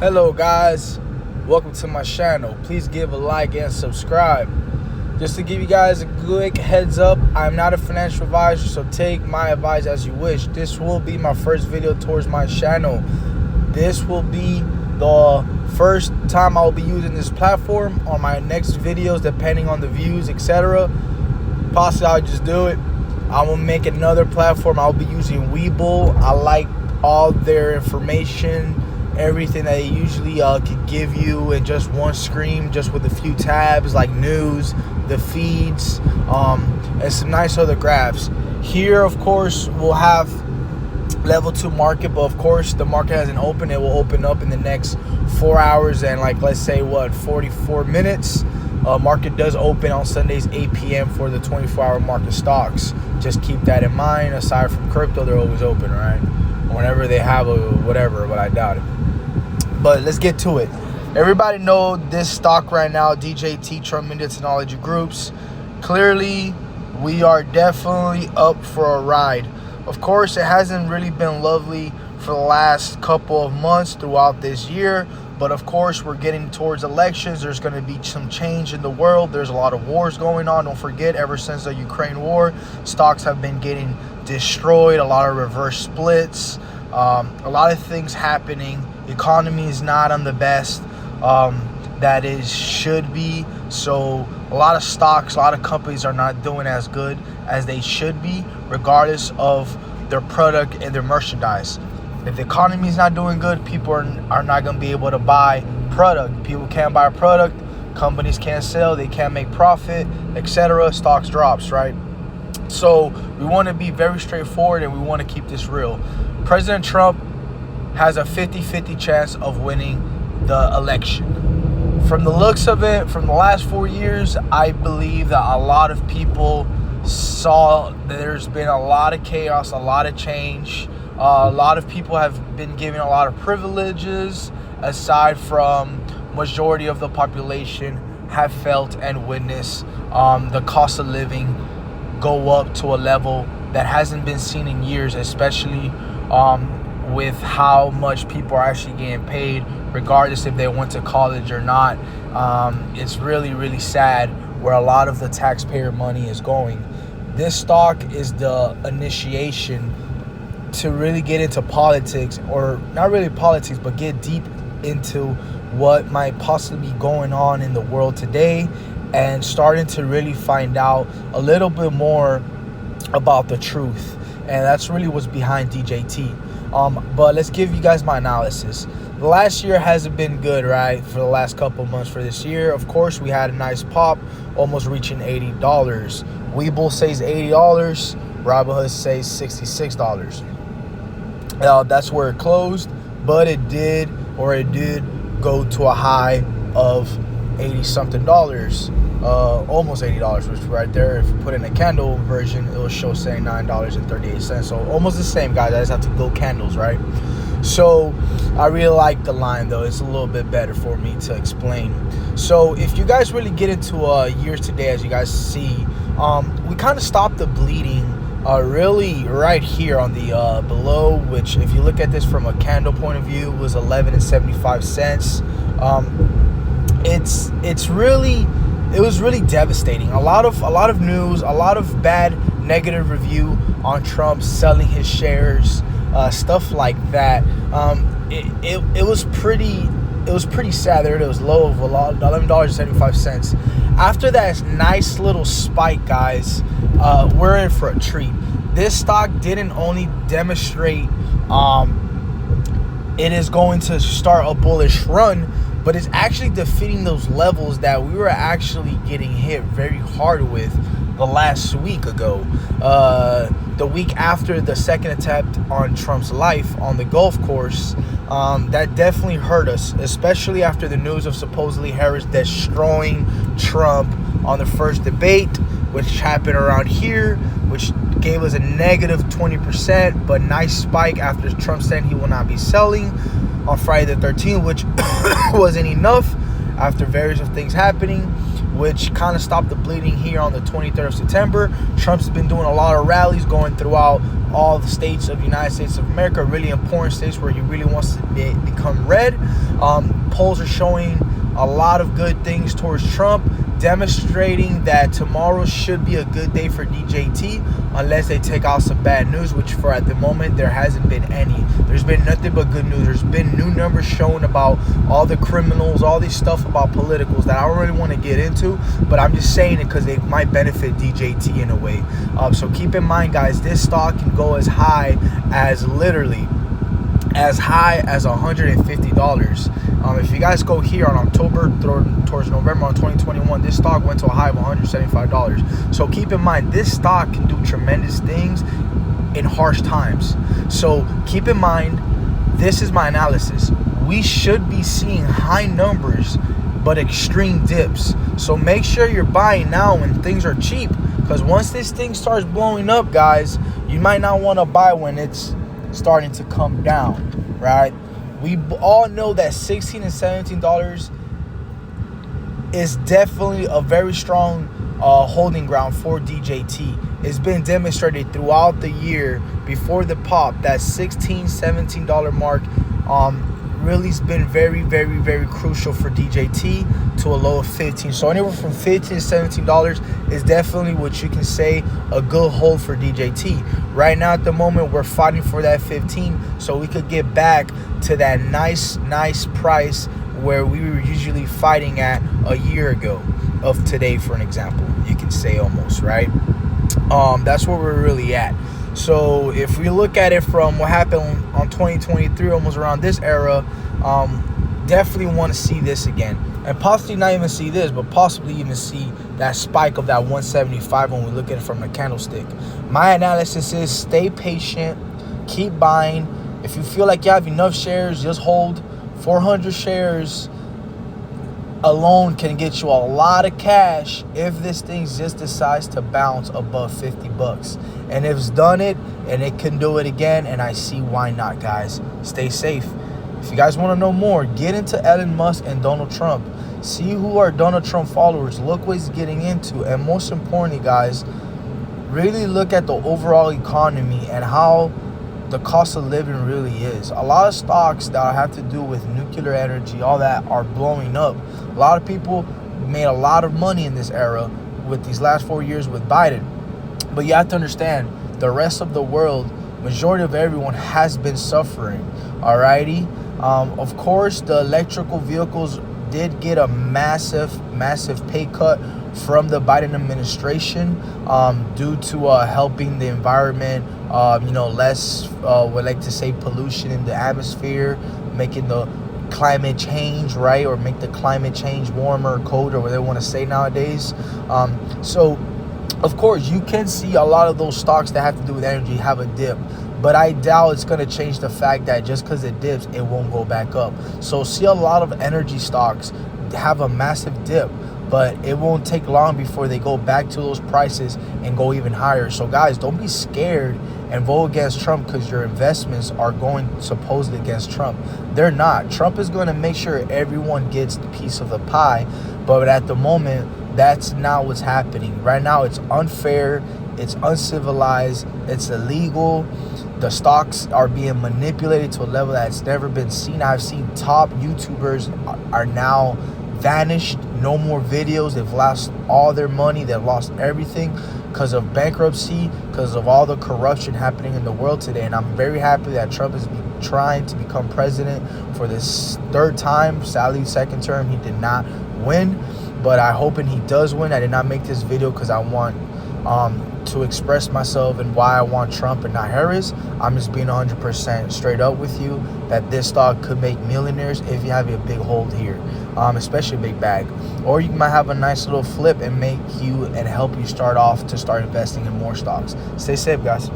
Hello guys, welcome to my channel. Please give a like and subscribe. Just to give you guys a quick heads up, I'm not a financial advisor, so take my advice as you wish. This will be my first video towards my channel. This will be the first time I'll be using this platform. On my next videos, depending on the views, etc., possibly I'll just do it. I will make another platform. I'll be using Webull. I like all their information, everything that they usually could give you in just one screen, just with a few tabs like news, the feeds, and some nice other graphs. Here, of course, we'll have level 2 market, but of course the market hasn't opened. It will open up in the next 4 hours and let's say 44 minutes. Market does open on Sundays 8 p.m. for the 24-hour market stocks. Just keep that in mind. Aside from crypto, they're always open, right? Whenever they have a whatever, but I doubt it. But let's get to it. Everybody know this stock right now, DJT, Trump Media Technology Groups. Clearly, we are definitely up for a ride. Of course, it hasn't really been lovely for the last couple of months throughout this year. But of course, we're getting towards elections. There's going to be some change in the world. There's a lot of wars going on. Don't forget, ever since the Ukraine war, stocks have been getting destroyed. A lot of reverse splits. A lot of things happening. Economy is not on the best that it should be. So a lot of stocks, a lot of companies are not doing as good as they should be, regardless of their product and their merchandise. If the economy is not doing good, people are not going to be able to buy product. People can't buy product. Companies can't sell. They can't make profit, etc. Stocks drops, right? So we want to be very straightforward and we want to keep this real. President Trump has a 50-50 chance of winning the election. From the looks of it, from the last 4 years, I believe that a lot of people saw that there's been a lot of chaos, a lot of change. A lot of people have been given a lot of privileges, aside from majority of the population have felt and witnessed the cost of living go up to a level that hasn't been seen in years, especially with how much people are actually getting paid, regardless if they went to college or not. It's really, really sad where a lot of the taxpayer money is going. This stock is the initiation to really get into politics, or not really politics, but get deep into what might possibly be going on in the world today, and starting to really find out a little bit more about the truth. And that's really what's behind DJT. But let's give you guys my analysis. The last year hasn't been good, right? For the last couple of months for this year, of course, we had a nice pop, almost reaching $80. Webull says $80. Robinhood says $66. That's where it closed, but it did go to a high of $80-something, almost $80, which right there, if you put in a candle version, it will show saying $9.38. So almost the same, guys. I just have to go candles, right? So I really like the line, though. It's a little bit better for me to explain. So if you guys really get into years today, as you guys see, we kind of stopped the bleeding really right here on the below, which if you look at this from a candle point of view was 11.75 cents. It was really devastating. A lot of news, a lot of bad negative review on Trump selling his shares, stuff like that. It was pretty sad. There it was, low of $11.75. After that nice little spike, guys, we're in for a treat. This stock didn't only demonstrate it is going to start a bullish run, but it's actually defeating those levels that we were actually getting hit very hard with the last week ago. The week after the second attempt on Trump's life on the golf course, that definitely hurt us, especially after the news of supposedly Harris destroying Trump on the first debate, which happened around here, which gave us a negative 20%, but nice spike after Trump said he will not be selling on Friday the 13th, which wasn't enough after various of things happening, which kind of stopped the bleeding here on the 23rd of September. Trump's been doing a lot of rallies going throughout all the states of the United States of America, really important states where he really wants to become red. Polls are showing a lot of good things towards Trump, demonstrating that tomorrow should be a good day for DJT, unless they take out some bad news, which for at the moment there hasn't been any. There's been nothing but good news. There's been new numbers shown about all the criminals, all this stuff about politicals that I don't really want to get into, but I'm just saying it because they might benefit DJT in a way. So keep in mind, guys, this stock can go as high as literally as high as $150. If you guys go here on October towards November on 2021, this stock went to a high of $175. So keep in mind, this stock can do tremendous things in harsh times. So keep in mind, this is my analysis. We should be seeing high numbers but extreme dips. So make sure you're buying now when things are cheap, because once this thing starts blowing up, guys, you might not want to buy when it's starting to come down, right? We all know that $16 and $17 is definitely a very strong holding ground for DJT. It's been demonstrated throughout the year before the pop that $16, $17 mark really has been very, very, very crucial for DJT to a low of 15. So anywhere from $15 to $17 is definitely what you can say a good hold for DJT. Right now at the moment, we're fighting for that 15 so we could get back to that nice price where we were usually fighting at a year ago of today, for an example, you can say, almost, right? That's where we're really at. So if we look at it from what happened on 2023, almost around this era, definitely want to see this again, and possibly not even see this, but possibly even see that spike of that 175 when we look at it from the candlestick. My analysis is stay patient, keep buying. If you feel like you have enough shares, just hold. 400 shares alone can get you a lot of cash if this thing just decides to bounce above 50 bucks. And if it's done it, and it can do it again, and I see why not, guys. Stay safe. If you guys want to know more, get into Elon Musk and Donald Trump. See who are Donald Trump followers. Look what he's getting into. And most importantly, guys, really look at the overall economy and how the cost of living really is. A lot of stocks that have to do with nuclear energy, all that, are blowing up. A lot of people made a lot of money in this era with these last 4 years with Biden. But you have to understand, the rest of the world, majority of everyone has been suffering. Alrighty. Of course, the electrical vehicles did get a massive pay cut from the Biden administration due to helping the environment, less, we like to say, pollution in the atmosphere, making the climate change, right? Or make the climate change warmer or colder, whatever they want to say nowadays. So, of course, you can see a lot of those stocks that have to do with energy have a dip. But I doubt it's going to change the fact that just because it dips, it won't go back up. So see a lot of energy stocks have a massive dip, but it won't take long before they go back to those prices and go even higher. So guys, don't be scared and vote against Trump because your investments are going supposedly against Trump. They're not. Trump is going to make sure everyone gets the piece of the pie, but at the moment, that's not what's happening. Right now, it's unfair, it's uncivilized, it's illegal. The stocks are being manipulated to a level that's never been seen. I've seen top YouTubers are now vanished. No more videos. They've lost all their money. They've lost everything because of bankruptcy, because of all the corruption happening in the world today. And I'm very happy that Trump is trying to become president for this third time. Sadly, second term, he did not win. But I hope he does win. I did not make this video because I want to express myself and why I want Trump and not Harris. I'm just being 100% straight up with you that this stock could make millionaires if you have a big hold here, especially a big bag. Or you might have a nice little flip and make you and help you start off to start investing in more stocks. Stay safe, guys.